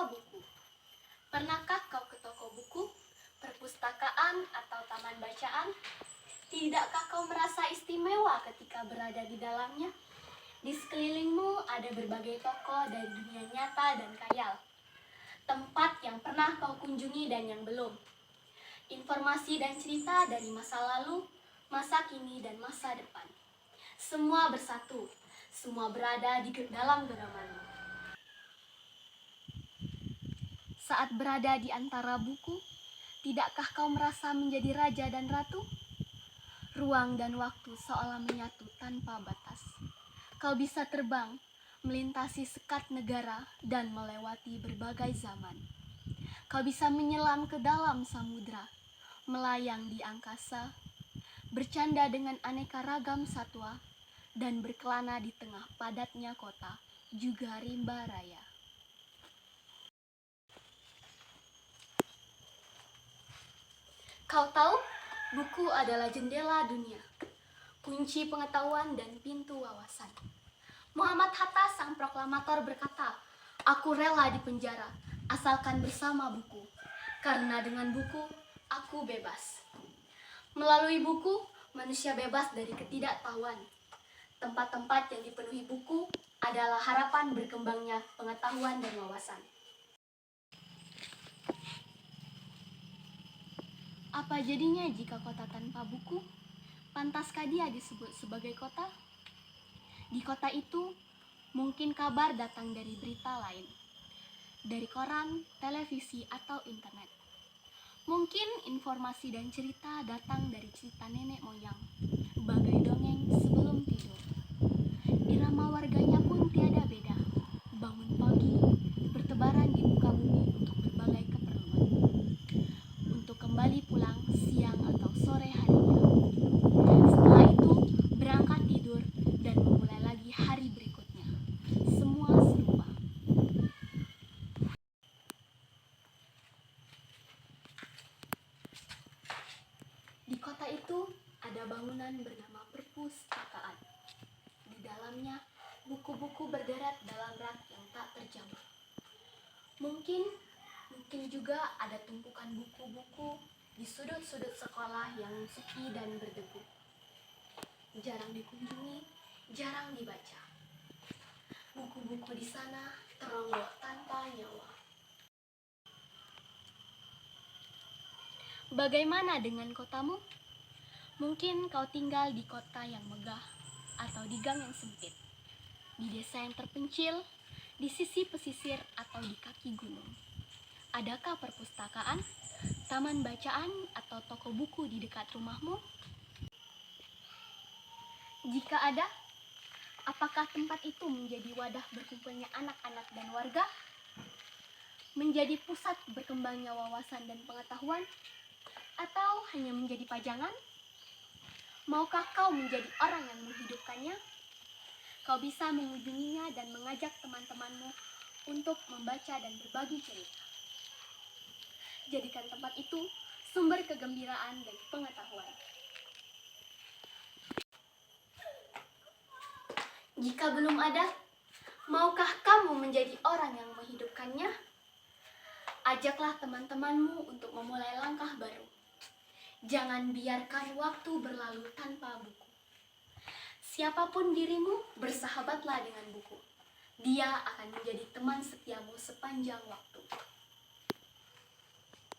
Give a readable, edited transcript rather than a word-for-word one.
tanpa buku. Pernahkah kau ke toko buku, perpustakaan, atau taman bacaan? Tidakkah kau merasa istimewa ketika berada di dalamnya? Di sekelilingmu ada berbagai toko dari dunia nyata dan khayal. Tempat yang pernah kau kunjungi dan yang belum. Informasi dan cerita dari masa lalu, masa kini, dan masa depan. Semua bersatu, semua berada di dalam genggamanmu. Saat berada di antara buku, tidakkah kau merasa menjadi raja dan ratu? Ruang dan waktu seolah menyatu tanpa batas. Kau bisa terbang, melintasi sekat negara, dan melewati berbagai zaman. Kau bisa menyelam ke dalam samudra, melayang di angkasa, bercanda dengan aneka ragam satwa, dan berkelana di tengah padatnya kota, juga rimba raya. Kau tahu, buku adalah jendela dunia, kunci pengetahuan dan pintu wawasan. Muhammad Hatta, sang proklamator, berkata, "Aku rela dipenjara, asalkan bersama buku, karena dengan buku, aku bebas." Melalui buku, manusia bebas dari ketidaktahuan. Tempat-tempat yang dipenuhi buku adalah harapan berkembangnya pengetahuan dan wawasan. Apa jadinya jika kota tanpa buku? Pantaskah dia disebut sebagai kota? Di kota itu, mungkin kabar datang dari berita lain, dari koran, televisi, atau internet. Mungkin informasi dan cerita datang dari cerita nenek moyang, bagai dongeng sebelum tidur. Irama warganya pun tiada beda, bangun pagi, bertebaran di muka bumi untuk berbagai keperluan, untuk kembali pulang siang atau sore harinya. Setelah itu, berangkat tidur dan memulai lagi hari berikutnya. Semua serupa. Di kota itu ada bangunan bernama perpustakaan. Di dalamnya, buku-buku berderet dalam rak yang tak terjamah. Mungkin juga ada tumpukan buku-buku di sudut-sudut sekolah yang sepi dan berdebu. Jarang dikunjungi, jarang dibaca. Buku-buku di sana teronggok tanpa nyawa. Bagaimana dengan kotamu? Mungkin kau tinggal di kota yang megah, atau di gang yang sempit, di desa yang terpencil, di sisi pesisir, atau di kaki gunung. Adakah perpustakaan, taman bacaan, atau toko buku di dekat rumahmu? Jika ada, apakah tempat itu menjadi wadah berkumpulnya anak-anak dan warga? Menjadi pusat berkembangnya wawasan dan pengetahuan? Atau hanya menjadi pajangan? Maukah kau menjadi orang yang menghidupkannya? Kau bisa mengunjunginya dan mengajak teman-temanmu untuk membaca dan berbagi cerita. Jadikan tempat itu sumber kegembiraan dan pengetahuan. Jika belum ada, maukah kamu menjadi orang yang menghidupkannya? Ajaklah teman-temanmu untuk memulai langkah baru. Jangan biarkan waktu berlalu tanpa buku. Siapapun dirimu, bersahabatlah dengan buku. Dia akan menjadi teman setiamu sepanjang waktu.